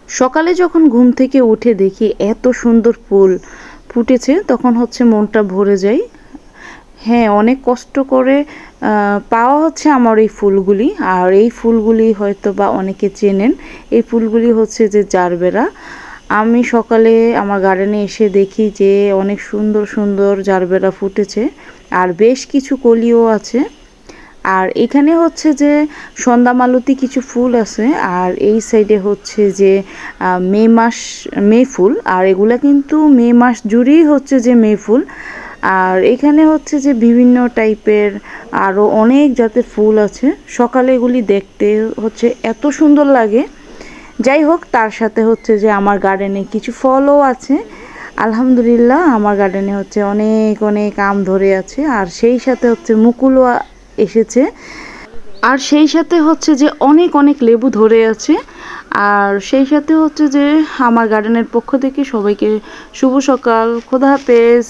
সকালে যখন ঘুম থেকে উঠে দেখি এত সুন্দর ফুল ফুটেছে, তখন হচ্ছে মনটা ভরে যায়। হ্যাঁ, অনেক কষ্ট করে পাওয়া হচ্ছে আমার এই ফুলগুলি। আর এই ফুলগুলি হয়তো বা অনেকে চেনেন। এই ফুলগুলি হচ্ছে যে জারবেরা। আমি সকালে আমার গার্ডেনে এসে দেখি যে অনেক সুন্দর সুন্দর জারবেরা ফুটেছে, আর বেশ কিছু কলিও আছে। আর এখানে হচ্ছে যে সন্ধ্যামালতি কিছু ফুল আছে, আর এই সাইডে হচ্ছে যে মে মাস, মে ফুল। আর এগুলা কিন্তু মে মাস জুড়েই হচ্ছে যে মে ফুল। আর এখানে হচ্ছে যে বিভিন্ন টাইপের আরও অনেক জাতের ফুল আছে। সকালে এগুলি দেখতে হচ্ছে এত সুন্দর লাগে। যাই হোক, তার সাথে হচ্ছে যে আমার গার্ডেনে কিছু ফলও আছে। আলহামদুলিল্লাহ, আমার গার্ডেনে হচ্ছে অনেক অনেক আম ধরে আছে, আর সেই সাথে হচ্ছে মুকুলও এসেছে। আর সেই সাথে হচ্ছে যে অনেক অনেক লেবু ধরে আছে। আর সেই সাথে হচ্ছে যে আমার গার্ডেনের পক্ষ থেকে সবাইকে শুভ সকাল, খোদা হাফেজ।